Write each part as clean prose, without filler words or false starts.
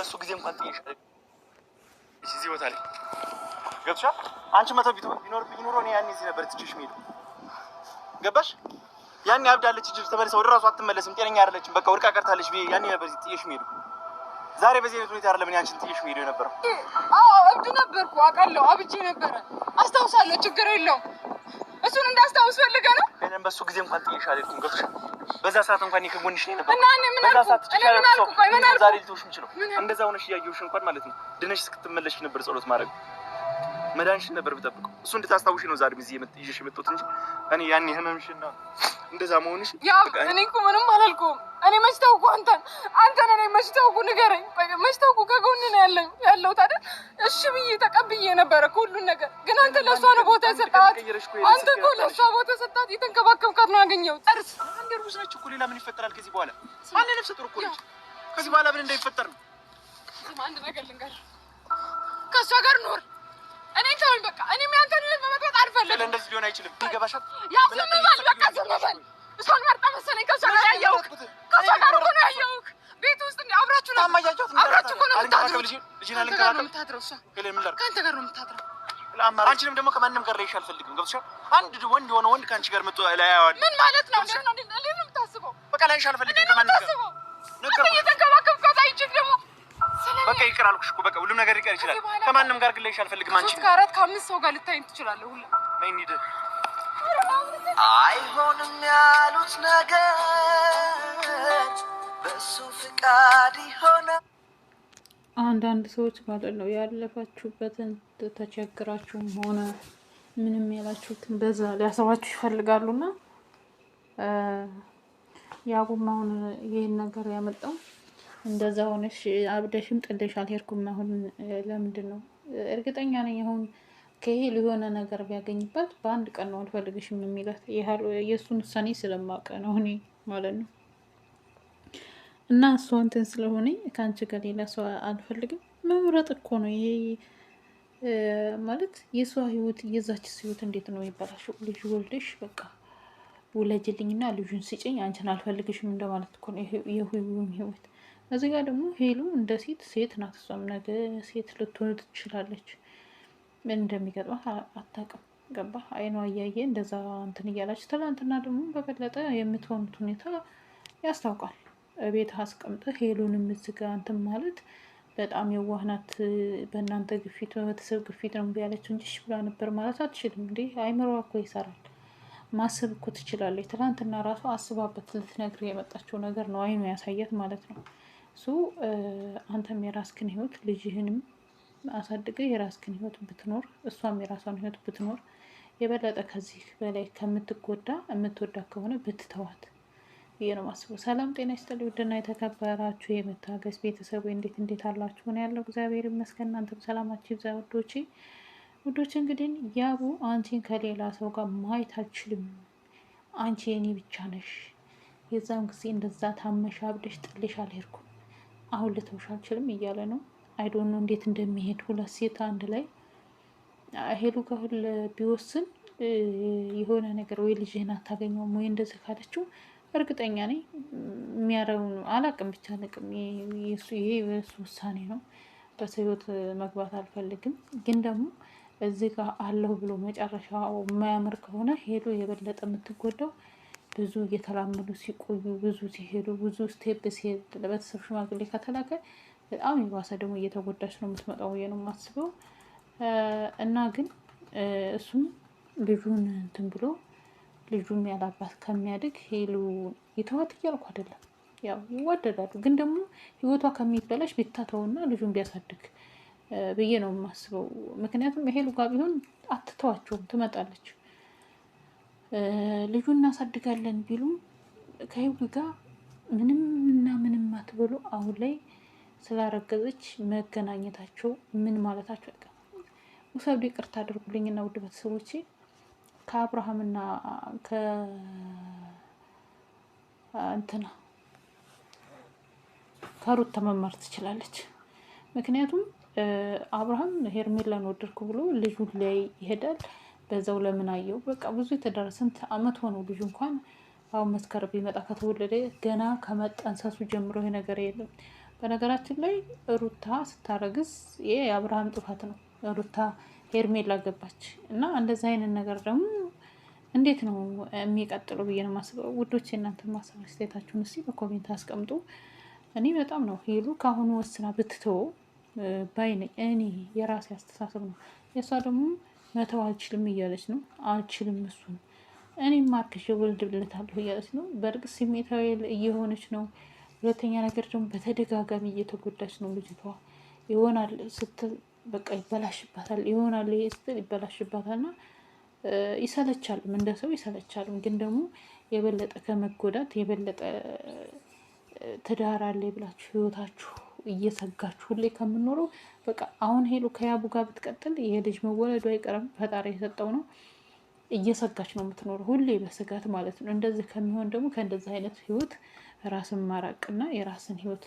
በሱ ጊዜ እንኳን ጥዬሽ እዚህ ቦታ ላይ ገብቶሻል። አንቺ መተው ቢኖርብኝ ኑሮ እኔ ያኔ እዚህ ነበር ትችሽ የሚሄዱ ገባሽ? ያኔ አብዳለች እጅ ተመልሳ ወደ ራሱ አትመለስም፣ ጤነኛ አይደለችም፣ በቃ ወድቃ ቀርታለች። ያኔ ነበር ጥዬሽ የሚሄዱ። ዛሬ በዚህ አይነት ሁኔታ አይደለም እኔ አንቺን ጥዬሽ የሚሄዱ የነበረው። እብድ ነበርኩ አውቃለሁ፣ አብጄ ነበረ አስታውሳለሁ። ችግር የለውም። እሱን እንዳስታውስ ፈልገህ ነው? እኔም በሱ ጊዜ እንኳን ጥዬሽ አልሄድኩም ገብቶሻል። በዛ ሰዓት እንኳን ከጎንሽ ነኝ ነበር እና እኔ ምን አልኩ? ዛሬ ልትውሽ የምችለው እንደዛ ሆነሽ እያየሁሽ እንኳን ማለት ነው ድነሽ እስክትመለሽ ነበር ጸሎት ማድረግ መዳንሽን ነበር ብጠብቀው። እሱ እንድታስታውሽ ነው ዛሬ እዚህ ይዤሽ የመጣሁት እንጂ እኔ ያኔ ህመምሽና እንደዛ መሆንሽ እኔ እኮ ምንም አላልኩም። እኔ መች ተውኩ አንተን እኔ መች ተውኩ? ንገረኝ። መች ተውኩ? ከጎን ነው ያለሁት አይደል? እሺ ብዬ ተቀብዬ ነበረ ሁሉን ነገር። ግን አንተ ለእሷ ነው ቦታ የሰጣት። አንተ እኮ ለእሷ ቦታ የሰጣት የተንከባከብካት ነው ያገኘሁት። እርስ አንዴ ሩዝ ነች እኮ ሌላ ምን ይፈጠራል ከዚህ በኋላ? አንዴ ነፍሰ ጡር እኮ ነች። ከዚህ በኋላ ምን እንዳይፈጠር ነው? አንድ ነገር ልንገርህ፣ ከእሷ ጋር ኑር። እኔ ተውኝ በቃ። እኔ ያንተን ልጅ መመጥበጥ አልፈልግም። እንደዚህ ሊሆን አይችልም። ይገባሻል? ያው ዝም በል በቃ ዝም በል። እሷን መርጣ መሰለኝ ከእሷ ጋር ያየሁህ። ከእሷ ጋር እኮ ነው ያየሁህ ቤት ውስጥ እንደ አብራችሁ ነው አብራችሁ እኮ ነው የምታድረው። እሷ ከአንተ ጋር ነው የምታድረው። አንቺንም ደግሞ ከማንም ጋር ላይሽ አልፈልግም። ገብቶሻል? አንድ ወንድ የሆነ ወንድ ከአንቺ ጋር መጥቶ ላያዋል ምን ማለት ነው? እንዴት ነው የምታስበው? በቃ ላይሽ አልፈልግም ከማንም ጋር ነገር እየተንከባከብካት አይችል ደግሞ በቃ ይቅር አልኩሽ እኮ በቃ ሁሉም ነገር ይቀር ይችላል። ከማንም ጋር ግን ላይሽ አልፈልግም። አንቺ ከአራት ከአምስት ሰው ጋር ልታይኝ ትችላለህ። ሁሉ ነይ እንሂድ። አይሆንም ያሉት ነገር በሱ ፍቃድ ይሆናል። አንዳንድ ሰዎች ማለት ነው ያለፋችሁበትን ተቸግራችሁም ሆነ ምንም ያላችሁትን በዛ ሊያሰባችሁ ይፈልጋሉና ያቡም አሁን ይህን ነገር ያመጣው እንደዛ ሆነሽ አብደሽም ጥልሽ አልሄድኩም። አሁን ለምንድን ነው እርግጠኛ ነኝ አሁን ከሄሉ የሆነ ነገር ቢያገኝባት በአንድ ቀን ነው አልፈልግሽም የሚላት። የእሱን ውሳኔ ስለማውቅ ነው እኔ ማለት ነው። እና እሷ እንትን ስለሆነ ከአንቺ ጋር ሌላ ሰው አልፈልግም መምረጥ እኮ ነው ይሄ ማለት። የሷ ህይወት የዛችስ ህይወት እንዴት ነው ይባላሽው? ልጅ ወልደሽ በቃ ውለጅልኝና ልጁን ስጭኝ አንቺን አልፈልግሽም እንደማለት እኮ ነው የሁሉም ህይወት። እዚህ ጋር ደግሞ ሄሉ እንደ ሴት ናት። እሷም ነገ ሴት ልትሆን ትችላለች። ምን እንደሚገጥማት አታውቅም። ገባ? አይኗ እያየ እንደዛ እንትን እያላች ትላንትና ደግሞ በበለጠ የምትሆኑት ሁኔታ ያስታውቃል። ቤት አስቀምጠህ ሄሉንም እዚህ ጋር እንትን ማለት በጣም የዋህናት። በእናንተ ግፊት በቤተሰብ ግፊት ነው ያለችው እንጂ ብላ ነበር ማለት አትችልም እንዴ። አይምሮዋ እኮ ይሰራል። ማሰብ እኮ ትችላለች። ትላንትና ራሱ አስባበት ልትነግር የመጣችው ነገር ነው አይኑ ያሳያት ማለት ነው። እሱ አንተም የራስክን ህይወት ልጅህንም አሳድገ የራስክን ህይወት ብትኖር እሷም የራሷን ህይወት ብትኖር የበለጠ ከዚህ በላይ ከምትጎዳ የምትወዳ ከሆነ ብትተዋት ብዬ ነው ማስበው። ሰላም ጤና ይስጥልኝ ውድና የተከበራችሁ የመታገስ ቤተሰብ እንዴት አላችሁ? ሆነ ያለው እግዚአብሔር ይመስገን። እናንተም ሰላማችሁ ይብዛ ውዶች። እንግዲህ ያቡ አንቺን ከሌላ ሰው ጋር ማየት አልችልም፣ አንቺ የኔ ብቻ ነሽ። የዛም ጊዜ እንደዛ ታመሽ አብደሽ ጥልሽ አልሄድኩም፣ አሁን ልተውሽ አልችልም እያለ ነው። አይዶኖ እንዴት እንደሚሄድ ሁለት ሴት አንድ ላይ ሄሉ ጋር ቢወስን የሆነ ነገር ወይ ልጅህን አታገኘውም ወይ እንደዚህ ካለችው እርግጠኛ ነኝ የሚያረውን አላቅም። ብቻ ንቅም ይሄ የሱ ውሳኔ ነው። በሰው ህይወት መግባት አልፈልግም። ግን ደግሞ እዚህ ጋር አለሁ ብሎ መጨረሻው የማያምር ከሆነ ሄሉ የበለጠ የምትጎዳው ብዙ እየተላመዱ ሲቆዩ ብዙ ሲሄዱ ብዙ ስቴፕ ሲሄድ ለቤተሰብ ሽማግሌ ከተላከ በጣም የባሰ ደግሞ እየተጎዳች ነው የምትመጣው ነው የማስበው። እና ግን እሱም ልጁን እንትን ብሎ ልጁም ያላባት ከሚያድግ ሄሉ የተዋት እያልኩ አይደለም። ያው ይዋደዳሉ፣ ግን ደግሞ ህይወቷ ከሚበላሽ ቢታተውና ልጁን ቢያሳድግ ብዬ ነው የማስበው። ምክንያቱም ሄሉ ጋር ቢሆን አትተዋቸውም፣ ትመጣለች። ልጁን እናሳድጋለን ቢሉ ከሄሉ ጋር ምንም አትበሉ። አሁን ላይ ስላረገዘች መገናኘታቸው ምን ማለታቸው አይቀርም። ውሰዱ፣ ይቅርታ አድርጉልኝና ውድ ቤተሰቦቼ ከአብርሃምና ከሩት መማር ትችላለች። ምክንያቱም አብርሃም ሄርሜላን ወደድኩ ብሎ ልጁን ላይ ይሄዳል። በዛው ለምን አየው በቃ ብዙ የተደረሰ ስንት አመት ሆነው ልጁ እንኳን አሁን መስከረም ቢመጣ ከተወለደ ገና ከመጠንሰሱ ጀምሮ ይሄ ነገር የለም። በነገራችን ላይ ሩታ ስታረግዝ ይሄ የአብርሃም ጥፋት ነው። ሩታ ሄርሜላ ገባች እና እንደዚህ አይነት ነገር ደግሞ እንዴት ነው የሚቀጥለው ብዬ ነው የማስበው። ውዶች እናንተ ማሰብ አስተያየታችሁን እስኪ በኮሜንት አስቀምጡ። እኔ በጣም ነው ሄሉ ከአሁኑ ወስና ብትተው ባይ ነኝ። እኔ የራሴ አስተሳሰብ ነው። የእሷ ደግሞ መተው አልችልም እያለች ነው። አልችልም እሱን እኔም ማርክሽ ወልድብለታለሁ እያለች ነው። በእርግጥ ስሜታዊ እየሆነች ነው። ሁለተኛ ነገር ደግሞ በተደጋጋሚ እየተጎዳች ነው ልጅቷ። ይሆናል ስትል በቃ ይበላሽባታል፣ ይሆናል ስትል ይበላሽባታል። እና ይሰለቻልም፣ እንደ ሰው ይሰለቻልም። ግን ደግሞ የበለጠ ከመጎዳት የበለጠ ትዳር አለ ብላችሁ ህይወታችሁ እየሰጋችሁ ሁሌ ከምኖረው በቃ አሁን ሄሉ ከያቡ ጋር ብትቀጥል ይሄ ልጅ መወለዱ አይቀርም፣ ፈጣሪ የሰጠው ነው። እየሰጋች ነው የምትኖረው ሁሌ በስጋት ማለት ነው። እንደዚህ ከሚሆን ደግሞ ከእንደዚህ አይነት ህይወት ራስን ማራቅና የራስን ህይወት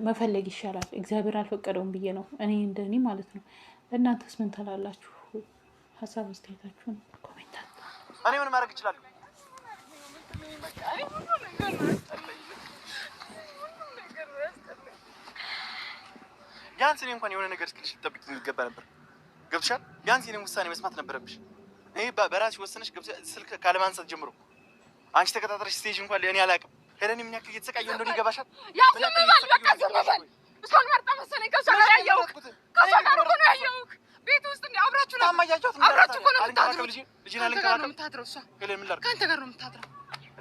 መፈለግ ይሻላል። እግዚአብሔር አልፈቀደውም ብዬ ነው እኔ እንደኔ ማለት ነው። እናንተስ ምን ትላላችሁ? ሀሳብ አስተያየታችሁን ኮሜንት። እኔ ምን ማድረግ እችላለሁ? ቢያንስ እኔ እንኳን የሆነ ነገር እስክልሽ ልጠብቅ የሚገባ ነበር። ገብቶሻል? ቢያንስ የኔን ውሳኔ መስማት ነበረብሽ። እኔ በራስሽ ወሰነሽ ስልክ ካለማንሳት ጀምሮ አንቺ ተከታተለሽ ስቴጅ እንኳን እኔ አላውቅም። ሄለን ምን ያክል እየተሰቃየሁ እንደሆነ ይገባሻል? ያው ዝም በል በቃ ዝም በል። እሷን መርጣ መሰለኝ ከእሷ ጋር ያየሁት ነው ያየሁት ቤት ውስጥ እንደ አብራችሁ ነው አብራችሁ እኮ ነው የምታድረው። ልጅና ከአንተ ጋር ነው የምታድረው እሷ። ሄለን ምን ላድርግ? ከአንተ ጋር ነው የምታድረው።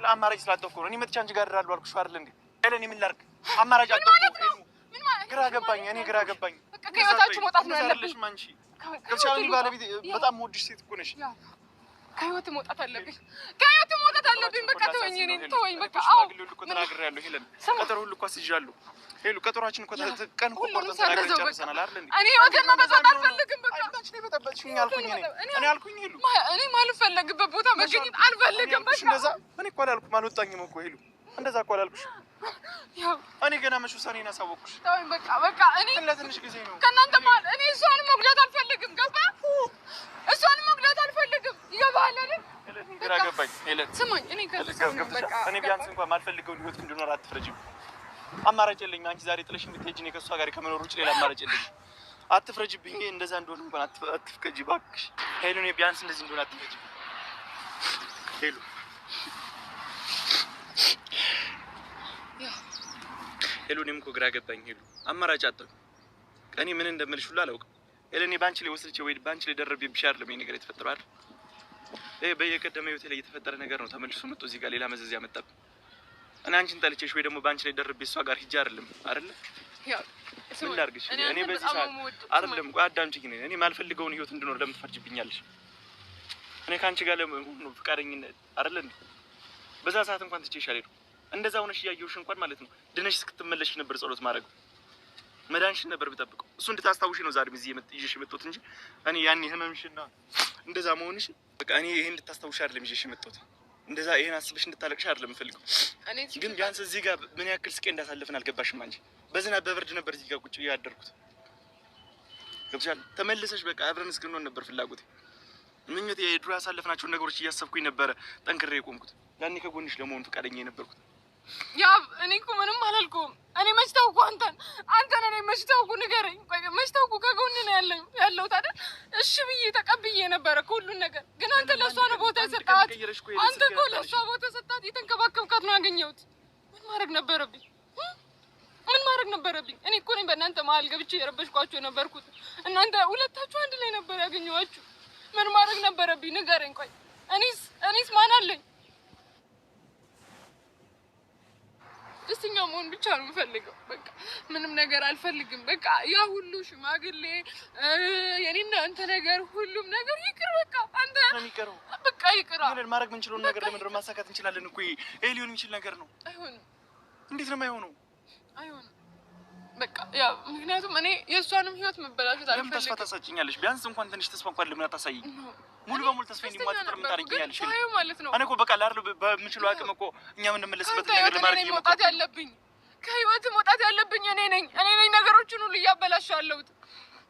አማራጭ ስላጣሁ እኮ ነው እኔ መጥቼ አንቺ ጋር እድራለሁ አልኩሽ አይደል እንዴ? ሄለን ምን ላድርግ? አማራጭ አጣሁ እኮ። ግራ ገባኝ፣ እኔ ግራ ገባኝ። በቃ ከህይወታችሁ መውጣት ነው ያለብሽ። አንቺ ገብቻለሁ። ባለቤት በጣም የምወድሽ ሴት እኮ ነሽ። ከህይወት መውጣት አለብኝ፣ ከህይወት መውጣት አለብኝ። በቃ ተወኝ፣ እኔን ተወኝ በቃ። አዎ ሁሉ እኮ ተናግሬያለሁ ሄለን። ቀጠሮ ሁሉ እኮ አስይዣለሁ ሄሉ። ቀጠሯችን እኮ ቀን እኮ ቆርጠን ተናግረን ጨርሰናል አይደል እንዴ? እኔ ህይወቴን መበጥበጥ አልፈልግም። በቃ አንቺ ነው በጠበጥሽኝ አልኩኝ። እኔ አልኩኝ ሄሉ፣ እኔ ማልፈለግበት ቦታ መገኘት አልፈልግም። በቃ እንደዛ እኔ እኮ አላልኩም፣ አልወጣኝም እኮ ሄሉ። እንደዛ እኮ አላልኩሽ። ያው እኔ ገና መች ውሳኔን አሳወቅኩሽ። ተወኝ በቃ በቃ። እኔ ለትንሽ ጊዜ ነው ከእናንተ ማለት እኔ እሷን መጉዳት አልፈልግም። ገባ? እሷን መጉዳት አልፈልግም። ይገባሃል አይደል? ግራ ገባኝ ሄለን። ስማኝ፣ እኔ በቃ እኔ ቢያንስ እንኳን ማልፈልገውን ህይወት እንድኖር አትፍረጂም። አማራጭ የለኝም። አንቺ ዛሬ ጥለሽ የምትሄጂ እኔ ከእሷ ጋር ከመኖር ውጭ ሌላ አማራጭ የለኝም። አትፍረጂብኝ። እንደዛ እንደሆነ እንኳን አትፍቀጂ እባክሽ ሄሉ። እኔ ቢያንስ እንደዚህ እንደሆነ አትፍረጂ ሄሉ። ሄሉ እኔም እኮ ግራ ገባኝ ሄሉ። አማራጭ አጣሁ። እኔ ምን እንደምልሽ ሁሉ አላውቅም ሄሉ። እኔ ባንቺ ላይ ወስልቼ ወይ ባንቺ ላይ ደረቤብሽ አይደለም ይሄ ነገር የተፈጠረው አይደል? ይሄ በየቀደመ ህይወቴ ላይ የተፈጠረ ነገር ነው። ተመልሶ መጥቶ እዚህ ጋር ሌላ መዘዝ ያመጣብኝ። እኔ አንቺን ጠልቼሽ ወይ ደግሞ ባንቺ ላይ ደረቤ እሷ ጋር ሂጅ አይደለም አይደለ? ያው ምን ላድርግሽ? እኔ በዚህ ሰዓት አይደለም ቆይ አዳምጪኝ። እኔ ማልፈልገውን ህይወት እንድኖር ለምን ትፈርጂብኛለሽ? እኔ ካንቺ ጋር ለመሆን ነው ፍቃደኝነት አይደለ እንዴ? በዛ ሰዓት እንኳን ትቼሽ አልሄድኩም። እንደዛ ሆነሽ እያየሁሽ እንኳን ማለት ነው ድነሽ እስክትመለሽ ነበር ጸሎት ማድረግ መዳንሽን ነበር ብጠብቀው። እሱ እንድታስታውሽ ነው ዛሬ በዚህ ይዤሽ የመጣሁት እንጂ እኔ ያኔ ህመምሽና እንደዛ መሆንሽ በቃ እኔ ይሄን እንድታስታውሽ አይደለም ይዤሽ የመጣሁት። እንደዛ ይሄን አስበሽ እንድታለቅሽ አይደለም የምፈልገው። ግን ቢያንስ እዚህ ጋር ምን ያክል ስቄ እንዳሳለፍን አልገባሽም አንቺ። በዝናብ በብርድ ነበር እዚህ ጋር ቁጭ ያደርኩት። ገብቶሻል? ተመልሰሽ በቃ አብረን እስክንሆን ነበር ፍላጎቴ፣ ምኞቴ። የድሮ ያሳለፍናቸውን ነገሮች እያሰብኩኝ ነበረ ጠንክሬ የቆምኩት። ያኔ ከጎንሽ ለመሆን ፈቃደኛ የነበርኩት። ያ እኔ እኮ ምንም አላልኩም። እኔ መች ተውኩ አንተን እኔ መች ተውኩ? ንገረኝ። መች ተውኩ? ከጎን ነው ያለሁት አይደል? እሺ ብዬ ተቀብዬ ነበረ ሁሉን ነገር። ግን አንተ ለእሷ ነው ቦታ የሰጣት። አንተ እኮ ለእሷ ቦታ ሰጣት፣ የተንከባከብካት ነው ያገኘሁት። ምን ማድረግ ነበረብኝ? ምን ማድረግ ነበረብኝ? እኔ እኮ ነኝ በእናንተ መሀል ገብቼ የረበሽኳቸው የነበርኩት። እናንተ ሁለታችሁ አንድ ላይ ነበር ያገኘኋችሁ። ምን ማድረግ ነበረብኝ? ንገረኝ። ቆይ እኔስ ማን አለኝ? ደስተኛ መሆን ብቻ ነው የምፈልገው። በቃ ምንም ነገር አልፈልግም። በቃ ያ ሁሉ ሽማግሌ የኔና አንተ ነገር ሁሉም ነገር ይቅር። በቃ አንተ በቃ ይቅር። ምን ማድረግ የምንችለውን ነገር ለምን ማሳካት እንችላለን እኮ። ይሄ ሊሆን የሚችል ነገር ነው። አይሆንም። እንዴት ነው የማይሆነው? አይሆንም። በቃ ያ ምክንያቱም እኔ የእሷንም ህይወት መበላሸት አልፈልግም። ለምን ተስፋ ታሳጭኛለሽ? ቢያንስ እንኳን ትንሽ ተስፋ እንኳን ለምን አታሳይኝ? ሙሉ በሙሉ ተስፋ እንዲሟጠጥ ምን ታደርጊኛለሽ? ማለት ነው። እኔ እኮ በቃ ላር በምችለው አቅም እኮ እኛ የምንመለስበት ነገር ለማድረግ መውጣት ያለብኝ ከህይወት መውጣት ያለብኝ እኔ ነኝ ነገሮችን ሁሉ እያበላሽ ያለሁት።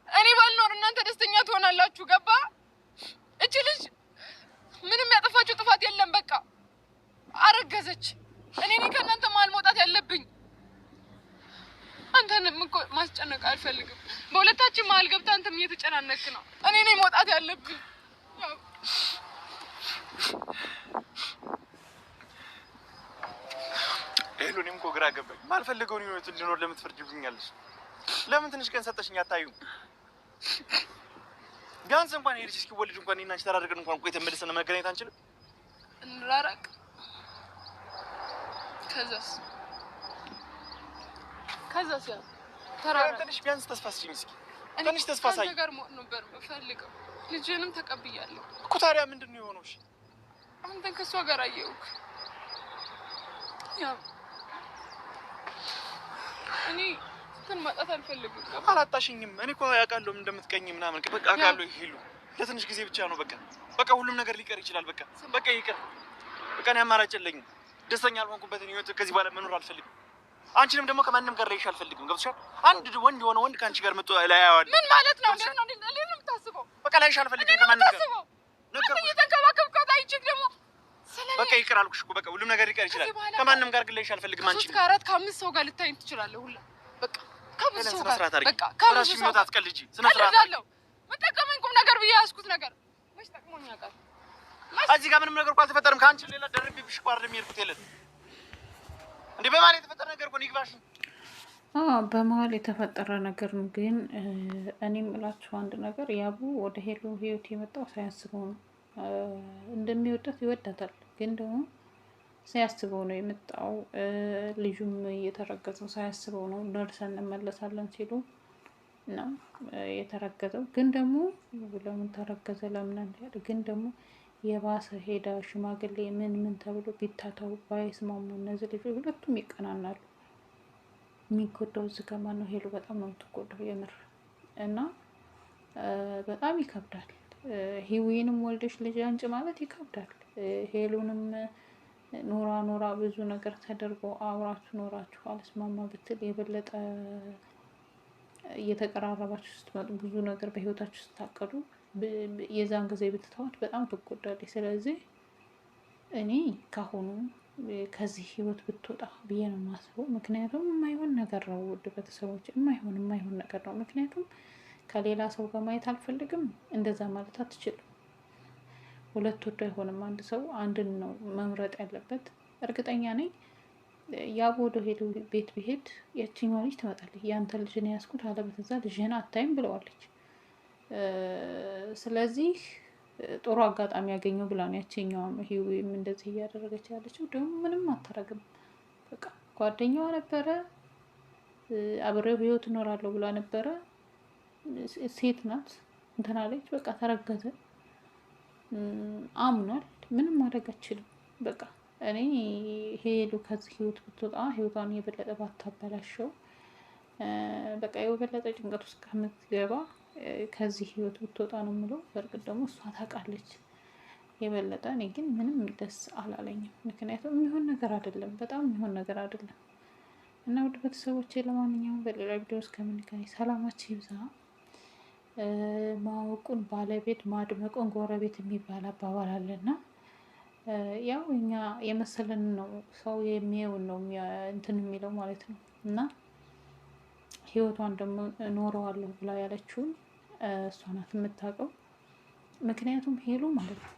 እኔ ባልኖር እናንተ ደስተኛ ትሆናላችሁ። ገባ? እቺ ልጅ ምንም ያጠፋችው ጥፋት የለም። በቃ አረገዘች። እኔ ነኝ ከእናንተ መሀል መውጣት ያለብኝ። ማስጨነቅ አልፈልግም። በሁለታችን መሀል ገብተህ አንተም እየተጨናነክ ነው። እኔ ነኝ መውጣት ያለብኝ። እኔም እኮ ግራ ገባኝ። ማልፈልገውን ህይወት እንድኖር ለምን ትፈርጂብኛለሽ? ለምን ትንሽ ቀን ሰጠሽኝ አታዩም? ቢያንስ እንኳን ሄድሽ እስኪወልድ እንኳን እኔና አንቺ ተራርቀን እንኳን ቆይተን መልሰን መገናኘት አንችልም? እንራራቅ። ከዛስ ያ ተራራ ትንሽ ቢያንስ ተስፋ ስጪኝ እስኪ። ትንሽ ተስፋ ሳይ ነገር ነበር የምፈልገው። ልጅንም ተቀብያለሁ እኮ። ታዲያ ምንድን ነው የሆነው? እሺ አንተን ከሷ ጋር አየሁክ። ያው እኔ እንትን ማጣት አልፈልግም። አላጣሽኝም። እኔ እኮ ያውቃለሁ እንደምትቀኝ ምናምን። በቃ አውቃለሁ። ይሄሉ ለትንሽ ጊዜ ብቻ ነው። በቃ ሁሉም ነገር ሊቀር ይችላል። በቃ ይቅር። በቃ እኔ አማራጭ የለኝም። ደስተኛ አልሆንኩበትን ህይወት ከዚህ በኋላ መኖር አልፈልግም። አንቺንም ደግሞ ከማንም ጋር ላይሽ አልፈልግም። ገብቶሻል? አንድ ወንድ የሆነ ወንድ ከአንቺ ጋር መጥቶ ላያዋል። ምን ማለት ነው? እንዴት ነው የምታስበው? በቃ ላይሽ አልፈልግም ከማንም ጋር ነገር እየተንከባከብካት አይችል ደግሞ በቃ ይቅር አልኩሽ እኮ። በቃ ሁሉም ነገር ሊቀር ይችላል። ከማንም ጋር ግን ላይሽ አልፈልግም። አንቺ ከአራት ከአምስት ሰው ጋር ልታይ ትችላለህ ሁላ። በቃ ከብዙ ሰው ጋር በቃ ከራስሽ የሚወጣ አትቀልጂ። ስነ ስርዓት አለው። ምን ጠቀመኝ? ቁም ነገር ብዬ ያዝኩት ነገር መች ጠቅሞኝ ያውቃል? እዚህ ጋር ምንም ነገር እኮ አልተፈጠረም። ከአንቺ ሌላ ደርቤብሽ እኮ አይደለም የሄድኩት። የለን እንዴ በመሀል የተፈጠረ ነገር እኮ ነው። ይግባሽ። በመሀል የተፈጠረ ነገር ነው። ግን እኔ የምላችሁ አንድ ነገር፣ ያቡ ወደ ሄሉ ህይወት የመጣው ሳያስበው ነው። እንደሚወዳት ይወዳታል፣ ግን ደግሞ ሳያስበው ነው የመጣው። ልጁም እየተረገዘው ሳያስበው ነው። ደርሰን እንመለሳለን ሲሉ ነው የተረገዘው። ግን ደግሞ ለምን ተረገዘ ለምን አንድ ግን ደግሞ የባሰ ሄዳ ሽማግሌ ምን ተብሎ ቢታታው ባይስማሙ እነዚህ ልጆች ሁለቱም ይቀናናሉ። የሚጎዳው እዚህ ጋር ማነው? ሄሉ በጣም ነው የምትጎዳው የምር። እና በጣም ይከብዳል። ሂዊንም ወልደሽ ልጅ አንጭ ማለት ይከብዳል። ሄሉንም ኖራ ብዙ ነገር ተደርጎ አብራችሁ ኖራችሁ አልስማማ ብትል የበለጠ እየተቀራረባችሁ ስትመጡ ብዙ ነገር በህይወታችሁ ስታቀዱ የዛን ጊዜ ብትተዋት በጣም ትጎዳለች። ስለዚህ እኔ ካሁኑ ከዚህ ህይወት ብትወጣ ብዬ ነው የማስበው። ምክንያቱም የማይሆን ነገር ነው፣ ውድ ቤተሰቦች፣ የማይሆን ነገር ነው። ምክንያቱም ከሌላ ሰው ጋር ማየት አልፈልግም፣ እንደዛ ማለት አትችልም። ሁለት ወዶ አይሆንም። አንድ ሰው አንድን ነው መምረጥ ያለበት። እርግጠኛ ነኝ ያቡ ወደ ሄዱ ቤት ቢሄድ ያቺኛዋ ልጅ ትመጣለች። ያንተ ልጅ ነው ያዝኩት አለበለዚያ ልጅህን አታይም ብለዋለች። ስለዚህ ጥሩ አጋጣሚ ያገኘው ብላ ነው ያቺኛዋ ሂዊም እንደዚህ እያደረገች ያለችው። ደግሞ ምንም አታረግም። በቃ ጓደኛዋ ነበረ፣ አብሬው ህይወት እኖራለሁ ብላ ነበረ። ሴት ናት፣ እንትን አለች፣ በቃ ተረገዘ። አምኗል። ምንም ማድረግ አችልም። በቃ እኔ ሄሉ ከዚህ ህይወት ብትወጣ ህይወቷን የበለጠ ባታበላሸው፣ በቃ የበለጠ ጭንቀት ውስጥ ከምትገባ ከዚህ ህይወት ብትወጣ ነው የምለው። በእርግጥ ደግሞ እሷ ታውቃለች የበለጠ። እኔ ግን ምንም ደስ አላለኝም። ምክንያቱም የሚሆን ነገር አይደለም፣ በጣም የሚሆን ነገር አይደለም። እና ውድ ቤተሰቦቼ ለማንኛውም በሌላ ቪዲዮ እስከምንገናኝ ሰላማችሁ ይብዛ። ማወቁን ባለቤት ማድመቁን ጎረቤት የሚባል አባባል አለና ያው እኛ የመሰለን ነው ሰው የሚየውን ነው እንትን የሚለው ማለት ነው። እና ህይወቷን ደግሞ ኖረዋለሁ ብላ ያለችውን እሷ ናት የምታውቀው። ምክንያቱም ሄሉ ማለት ነው